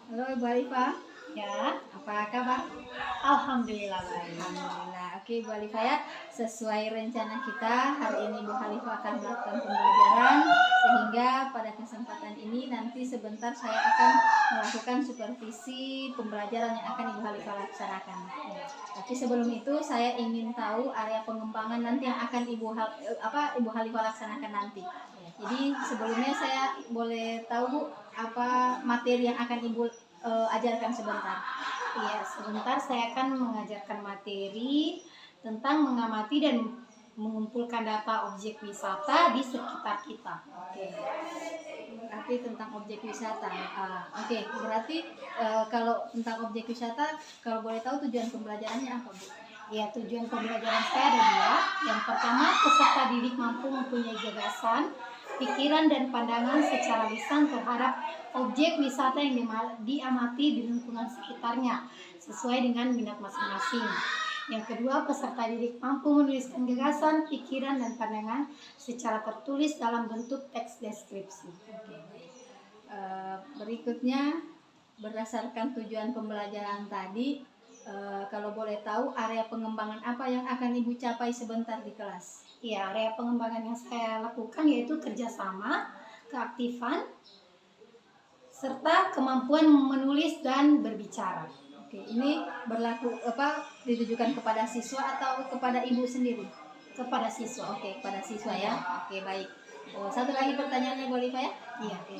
Halo Ibu Alifa, Ya, apa kabar? alhamdulillah baik. Alhamdulillah. Oke Ibu Alifa ya, sesuai rencana kita hari ini Ibu Alifa akan melakukan pembelajaran sehingga pada kesempatan ini nanti sebentar saya akan melakukan supervisi pembelajaran yang akan Ibu Alifa laksanakan. Tapi sebelum itu saya ingin tahu area pengembangan nanti yang akan Ibu Alifa laksanakan nanti. Jadi sebelumnya saya boleh tahu Bu, apa materi yang akan Ibu ajarkan sebentar? Iya, sebentar saya akan mengajarkan materi tentang mengamati dan mengumpulkan data objek wisata di sekitar kita. Oke, berarti tentang objek wisata. Oke, berarti kalau tentang objek wisata, kalau boleh tahu tujuan pembelajarannya apa, Bu? Ya, tujuan pembelajaran saya ada dua. Yang pertama, peserta didik mampu mempunyai gagasan, pikiran, dan pandangan secara lisan terhadap objek wisata yang diamati di lingkungan sekitarnya, sesuai dengan minat masing-masing. Yang kedua, peserta didik mampu menuliskan gagasan, pikiran, dan pandangan secara tertulis dalam bentuk teks deskripsi. Berikutnya, berdasarkan tujuan pembelajaran tadi, kalau boleh tahu area pengembangan apa yang akan Ibu capai sebentar di kelas? Ya, area pengembangan yang saya lakukan yaitu kerjasama, keaktifan, serta kemampuan menulis dan berbicara. Oke, ini ditujukan kepada siswa atau kepada Ibu sendiri? Kepada siswa. Oke, kepada siswa ya. Oke, baik. Satu lagi pertanyaannya boleh Pak ya? Iya. Oke.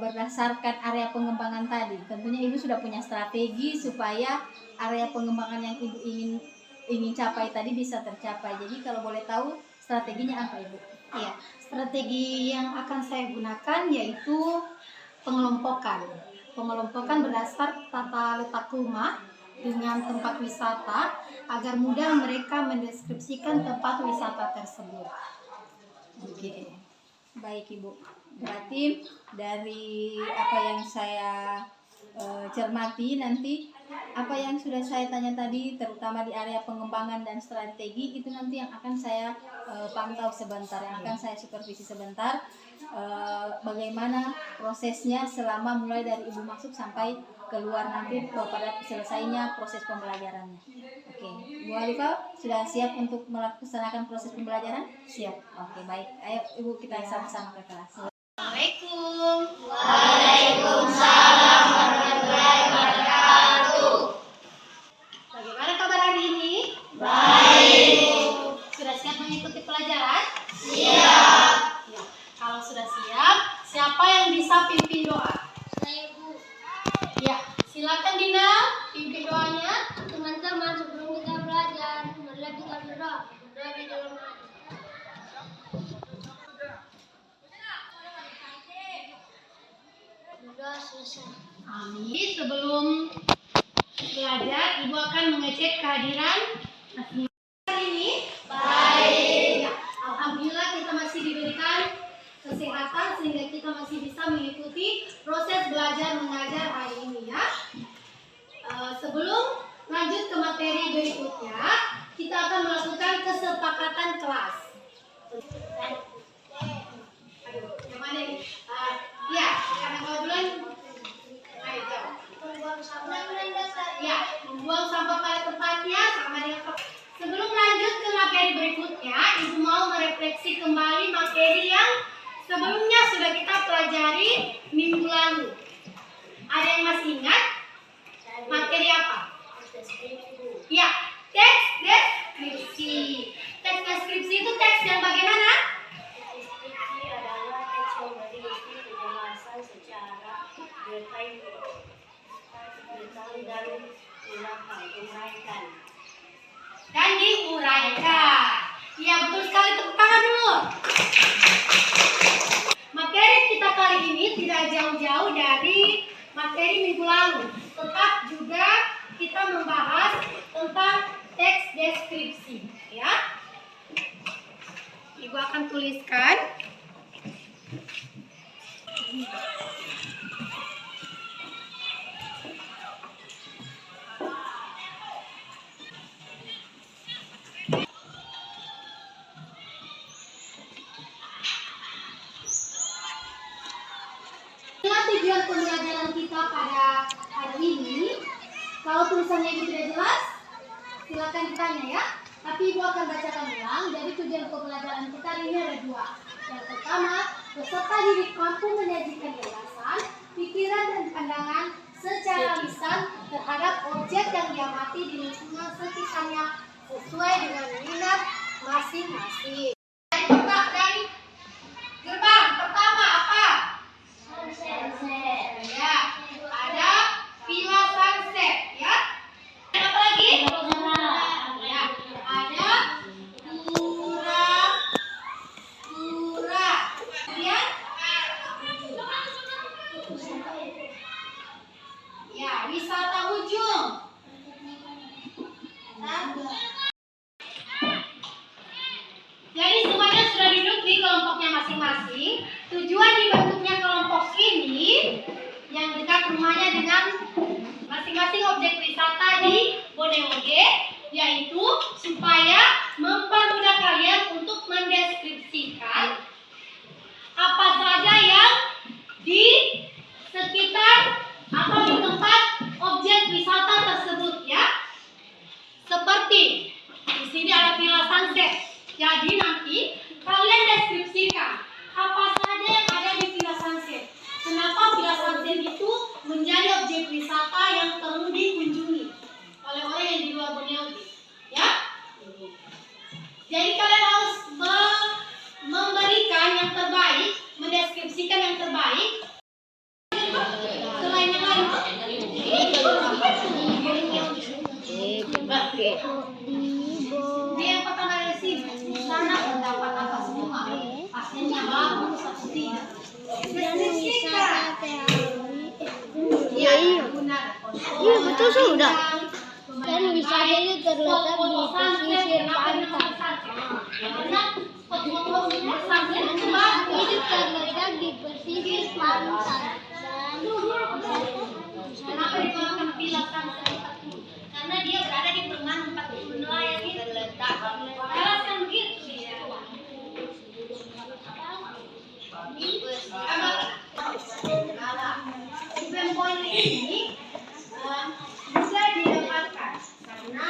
Berdasarkan area pengembangan tadi, tentunya Ibu sudah punya strategi supaya area pengembangan yang Ibu ingin capai tadi bisa tercapai. Jadi kalau boleh tahu strateginya apa Ibu? Iya, strategi yang akan saya gunakan yaitu pengelompokan. Pengelompokan berdasar tata letak rumah dengan tempat wisata agar mudah mereka mendeskripsikan tempat wisata tersebut. Oke, baik Ibu. Berarti dari apa yang saya cermati nanti, apa yang sudah saya tanya tadi, terutama di area pengembangan dan strategi, itu nanti yang akan saya pantau sebentar, yang akan saya supervisi sebentar. Bagaimana prosesnya selama mulai dari Ibu masuk sampai keluar nanti pada selesainya proses pembelajarannya. Oke, Bu Alifa sudah siap untuk melaksanakan proses pembelajaran? Siap. Oke, baik. Ayo Ibu kita sama-sama ke kelas. Assalamualaikum. Waalaikumsalam warahmatullahi wabarakatuh. Bagaimana kabar hari ini? Baik. Sudah siap mengikuti pelajaran? Siap. Ya. Kalau sudah siap, siapa yang bisa pimpin doa? Saya Bu. Ya, silakan Dina, pimpin doanya. Teman-teman, sebelum kita belajar, marilah kita berdoa. Berdoa di dalam hati. Berdoa selesai. Amin. Sebelum belajar, Ibu akan mengecek kehadiran masing-masing hari ini. Baik. Ya, alhamdulillah kita masih diberikan kesehatan sehingga kita masih bisa mengikuti proses belajar mengajar hari ini ya. Sebelum lanjut ke materi berikutnya, kita akan melakukan kesepakatan kelas. Aduh, yang mana nih? Ya, karena kebetulan ayo jawab. Membuang sampah pada dasar. Ya, membuang sampah pada tempatnya sama dengan sebelum lanjut ke materi berikutnya, Ibu mau merefleksi kembali materi yang sebelumnya sudah kita pelajari minggu lalu. Ada yang masih ingat? Materi apa? Ya, teks deskripsi. Teks deskripsi itu teks yang bagaimana? Deskripsi adalah teks yang berisi penjelasan secara detail dan diuraikan. Dan diuraikan. Iya, betul sekali, tepuk tangan dulu. Materi kita kali ini tidak jauh-jauh dari materi minggu lalu. Tetap juga kita membahas tentang teks deskripsi, ya. Ibu akan tuliskan. Inilah tujuan pembelajaran kita pada hari ini. Kalau tulisannya itu tidak jelas, silakan ditanya ya. Tapi Ibu akan bacakan ulang. Jadi tujuan pembelajaran kita hari ini ada dua. Yang pertama, peserta didik mampu menyajikan gagasan, pikiran dan pandangan secara lisan terhadap objek yang diamati di lingkungan sekitarnya sesuai dengan minat masing-masing. Dari gerbang pertama apa? Ya, ada Villa Sunset ya. Apa lagi? Ya, ada Pura. Kemudian ya, wisata ujung. Jadi semuanya sudah duduk di kelompoknya masing-masing. Tujuan dibentuknya kelompok ini yang dekat rumahnya dengan masing-masing objek wisata di Bonneoge, yaitu supaya mempermudah kalian untuk mendeskripsikan apa saja yang di sekitar atau di tempat objek wisata tersebut ya. Seperti di sini ada Villa Sunset. Jadi nanti kalian deskripsikan apa saja yang ada di Villa Sunset. Kenapa Villa Sunset itu menjadi objek wisata yang perlu dikunjungi oleh orang yang di luar Bonneoge, ya? Jadi kalian harus memberikan yang terbaik, mendeskripsikan yang terbaik. Selain yang lain. Ini yang pertama dari sini. Sana pendapat atas semua. Hasilnya bagus atau tidak? Iya, benar. Iya, betul sudah. Dan wisata itu terletak di pesisir pantai. Itu terletak di pesisir pantai. Kenapa dinamakan Villa Sunset? Karena dia berada di permainan 40 nelayan itu terletak. Jelaskan begitu dia. Event point ini bisa didapatkan karena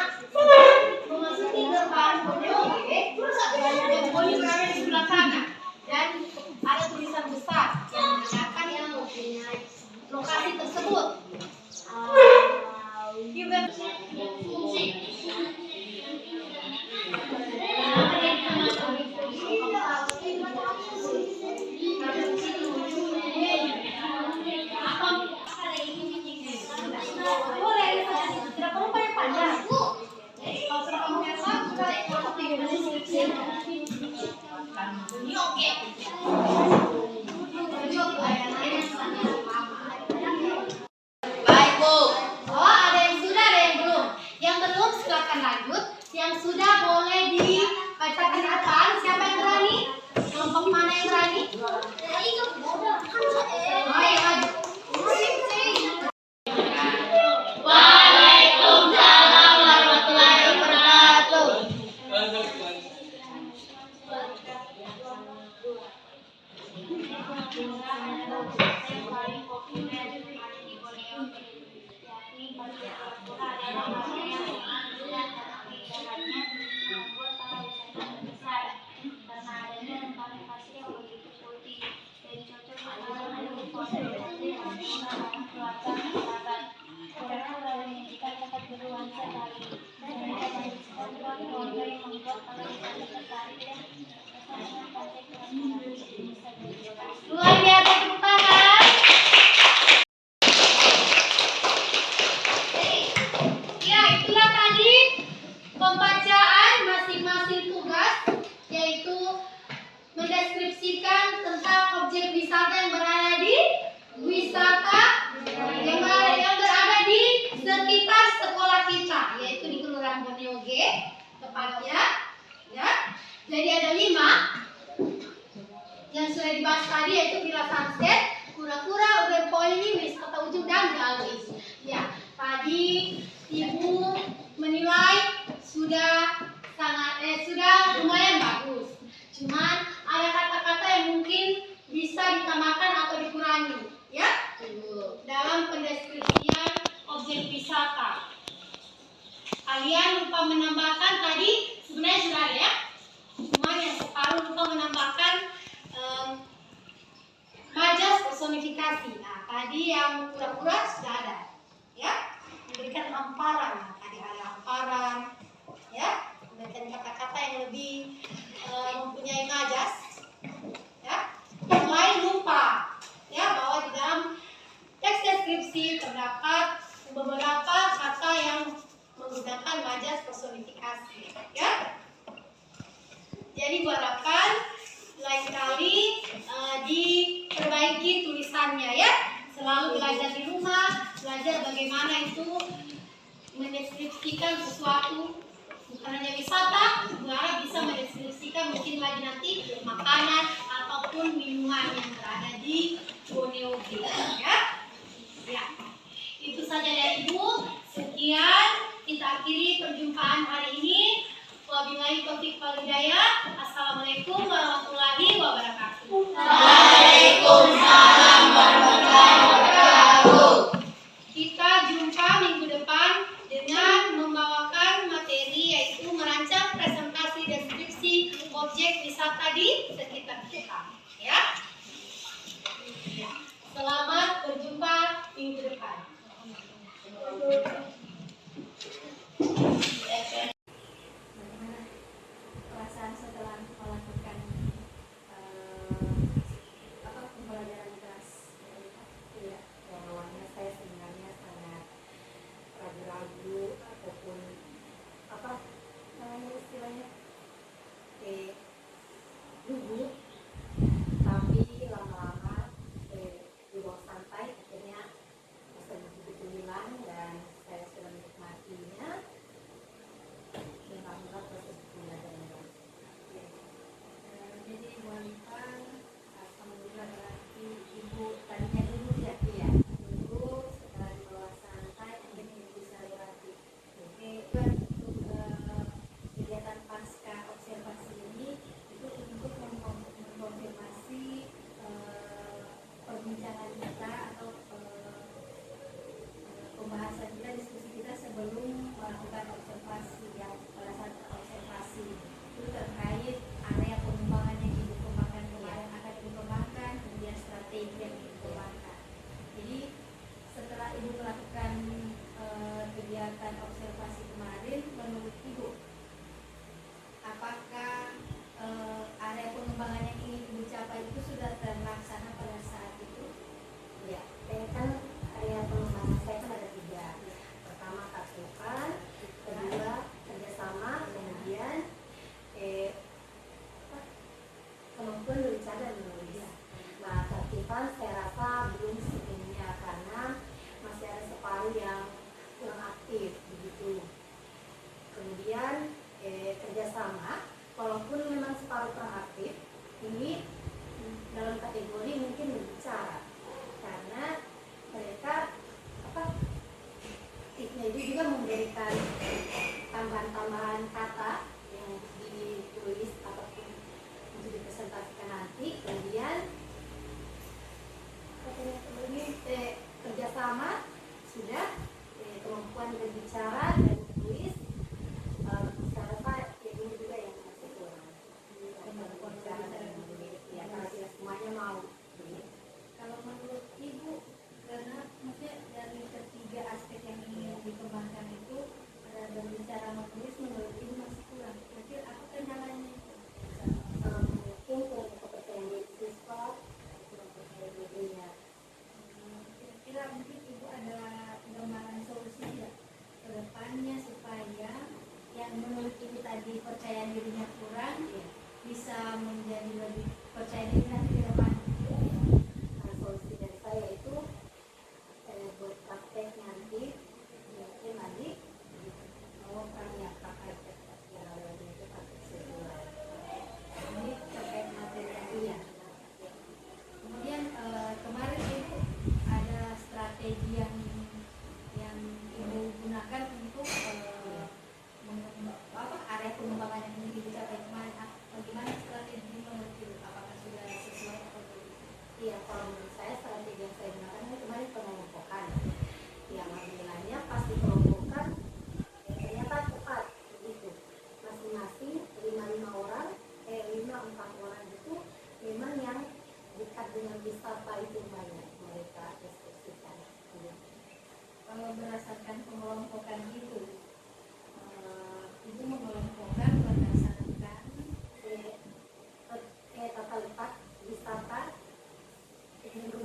memasuki gerbang Bonneoge, event point berada di sebelah kanan dan ada tulisan besar yang menandakan yang mempunyai lokasi tersebut. Event fungsi. Tidak perlu banyak panjang. Kalau sudah kamu catat, kita tinggal deskripsi. Ini oke. Baik, Bu. Oh, ada yang sudah, ada yang belum. Yang belum silakan lanjut. Yang sudah boleh dibaca di depan. Siapa yang berani? Kelompok mana yang berani? Oh, ya, maju. Waalaikumsalam warahmatullahi wabarakatuh. Luar biasa, tepuk tangan. Ya, itulah tadi pembacaan masing-masing tugas, yaitu mendeskripsikan tentang objek wisata yang berada di sekitar sekolah kita, yaitu di Kelurahan Bonneoge, tepatnya ya. spesifikasi. Nah, tadi yang pura-pura sudah ada, ya. Memberikan hamparan. Nah, tadi ada hamparan, ya. Memberikan kata-kata yang lebih mempunyai majas, ya. Yang lain lupa, ya, bahwa di dalam teks deskripsi terdapat beberapa kata yang menggunakan majas personifikasi, ya. Jadi diharapkan lain kali diperbaiki tulisannya, ya. Selalu belajar di rumah, belajar bagaimana itu mendeskripsikan sesuatu, bukan hanya wisata, juga bisa mendeskripsikan mungkin lagi nanti makanan ataupun minuman yang berada di Borneo Bay, ya. Ya, itu saja dari Ibu. Sekian kita akhiri perjumpaan hari ini. Wabillahi taufiq wal hidayah. Assalamualaikum warahmatullahi wabarakatuh. Waalaikumsalam warahmatullahi wabarakatuh. Kita jumpa minggu depan dengan membawakan materi yaitu merancang presentasi deskripsi objek wisata di sekitar kita. Ya. Selamat berjumpa minggu depan. Bagaimana perasaan setelah melakukan pembelajaran kelas? Iya, yang awalnya saya sebenarnya sangat ragu-ragu ataupun apa namanya istilahnya gugup, tapi lama-lama dibawa santai akhirnya bisa begitu hilang dan saya sudah menikmatinya. Alhamdulillah proses pembelajaran. Jadi Ibu Anita, alhamdulillah berarti Ibu tadinya dulu ya, iya. Dulu setelah dibawa santai akhirnya Ibu bisa lewati. Oke, untuk kegiatan pasca observasi ini itu untuk mengkonfirmasi perbincangan kita atau pembahasan kita, diskusi kita sebelum melakukan observasi. Yang pada saat observasi itu terkait area pengembangan yang Ibu kembangkan kemarin, akan Ibu kembangkan, kemudian strategi yang Ibu kembangkan. Jadi setelah Ibu melakukan kegiatan observasi kemarin, menurut Ibu apakah area pengembangan yang ingin Ibu capai itu sudah terlaksana pada saat itu? Ya, saya kan area pengembangan saya kan ada 3. Pertama taktifan, kedua kerjasama, kemudian kemampuan berbicara dan menulis. Nah, taktifan saya rasa belum sepenuhnya karena masih ada separuh yang kurang aktif begitu. Kemudian kerjasama, walaupun memang separuh kurang aktif, ini dalam kategori mungkin berbicara karena mereka aktifnya itu juga memberikan tambahan-tambahan kata yang ditulis ataupun untuk dipresentasikan nanti. Kemudian kerjasama sudah, kemampuan berbicara dan menulis saya rasa ini juga yang masih kurang. Kemampuan berbicara dan menulis ya, karena tidak semuanya mau. Kalau menurut Ibu, karena maksudnya dari ketiga aspek yang ingin dikembangkan itu ada berbicara, menulis, menurut Ibu masih kurang. Berarti apa kendalanya itu? Mungkin kurang kepercayaan diri siswa, kurang percaya dirinya. Kira-kira mungkin Ibu ada gambaran solusi tidak ke depannya supaya yang menurut Ibu tadi percaya dirinya kurang bisa menjadi lebih percaya diri nanti ke depan? Nah, solusi dari saya itu buat praktek nanti mungkin nanti mau tanya praktek yang lain itu praktek seksual. Ini terkait materi yang iya. Kemudian kemarin Ibu ada strategi yang Ibu gunakan untuk area pengembangan yang ingin dicapai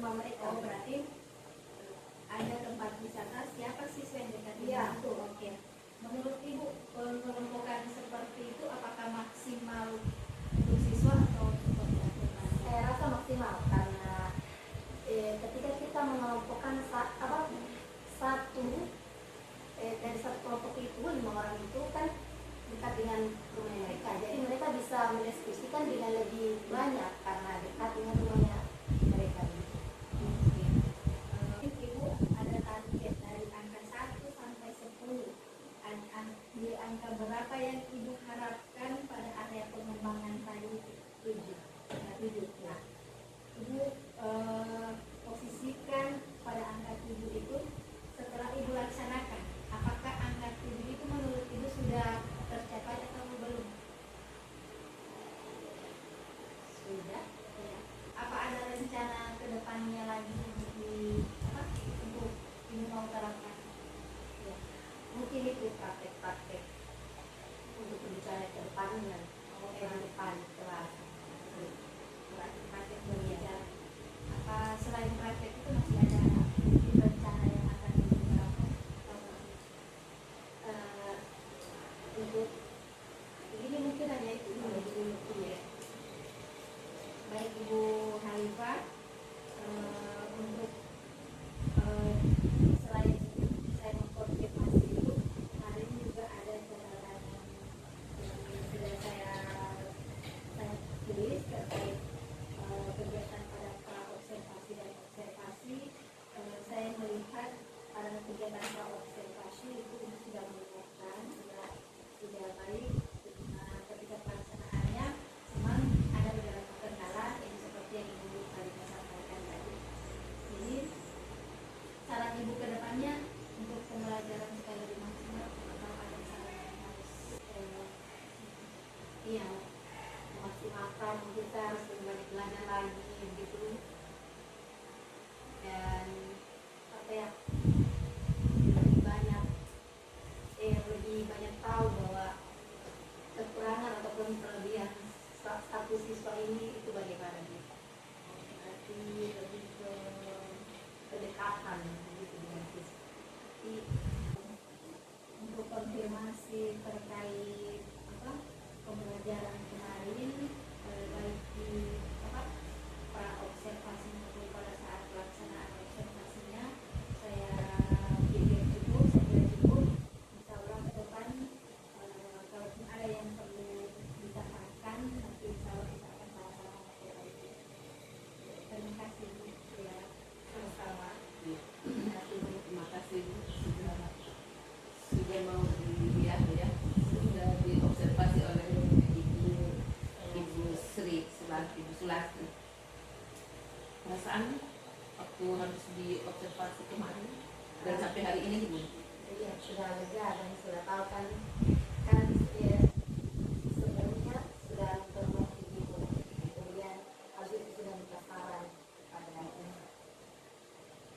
rumah mereka. Oh, berarti ada tempat wisata siapa siswa yang dekat Iya. dengan itu? Oke. Menurut Ibu, pengelompokan seperti itu apakah maksimal untuk siswa atau seperti apa? Saya rasa maksimal karena ketika kita mengelompokkan satu dari satu kelompok itu 5 orang itu kan dekat dengan rumah mereka, jadi mereka bisa mendiskusikan dengan lebih banyak karena dekat dengan rumahnya mereka. Ibu ada target dari angka 1 sampai 10. Di angka berapa yang Ibu harapkan pada area pengembangan tadi 7? Nah, 7. Nah, Ibu posisikan pada angka 7 itu setelah Ibu laksanakan. Apakah angka 7 itu menurut Ibu sudah tercapai atau belum? Sudah. Ya. Apa ada rencana ke depannya lagi untuk untuk Ibu mau terapkan? Ya. Mungkin itu praktek-praktek untuk berbicara ke depan dan di depan kelas. Praktek berbicara. Apa selain praktek itu masih ada rencana yang akan Ibu terapkan? Untuk ini mungkin hanya itu ya. Baik Ibu Halifah, untuk selain saya mengkonfirmasi itu, kemarin juga ada catatan yang sudah saya tulis terkait kegiatan pada pra-observasi dan observasi. Saya melihat pada kegiatan pra-observasi itu sudah menunjukkan sudah baik. Ketika pelaksanaannya memang ada beberapa kendala yang seperti yang Ibu tadi sampaikan tadi. Jadi saran Ibu ke depannya untuk pembelajaran supaya lebih maksimal atau ada saran yang harus Iya, memaksimalkan kita harus lebih banyak belajar lagi gitu, dan apa ya, lebih banyak tahu bahwa kekurangan ataupun kelebihan satu siswa ini itu bagaimana gitu. Berarti lebih ke kedekatan gitu dengan siswa. Jadi, untuk konfirmasi terkait pembelajaran kemarin, baik di pra-observasi maupun pada saat pelaksanaan observasinya, saya pikir cukup, saya kira cukup. Insya Allah ke depan kalaupun ada yang perlu ditambahkan, nanti insya Allah kita akan sama-sama memperbaiki. Terima kasih Bu. Ya, sama-sama. Terima kasih Bu, sudah mau dilihat ya, sudah diobservasi oleh Ibu Sri Ibu Sulastri. Perasaan waktu harus diobservasi kemarin dan sampai hari ini Ibu? Iya, sudah lega dan sudah tahu kan ya, sebelumnya sudah bermotif gitu, kemudian habis itu sudah minta saran pada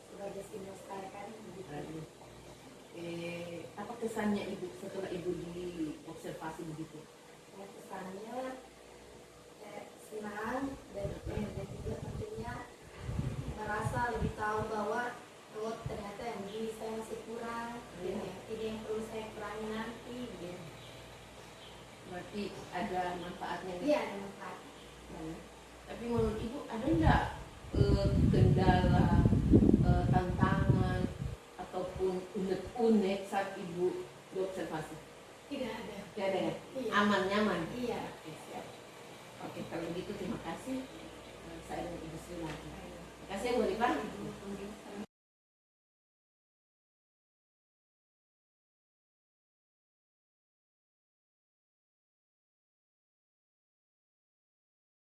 sebagai stimulus saya kan begitu. Apa kesannya Ibu setelah Ibu diobservasi begitu? Ya, kesannya senang dan juga tentunya merasa lebih tahu bahwa ternyata yang begini saya masih kurang, Iya. ini yang perlu saya kurangi nanti gitu. Berarti ada manfaatnya nih? Iya, ada manfaat. Tapi menurut Ibu ada enggak kendala, tantangan ataupun unek-unek saat Ibu diobservasi? Tidak ada. Tidak ada ya? Iya. Aman, nyaman? Iya. Oke, siap. Oke, kalau begitu terima kasih. Saya dan Ibu Sri lagi. Terima kasih ya Bu Rifan.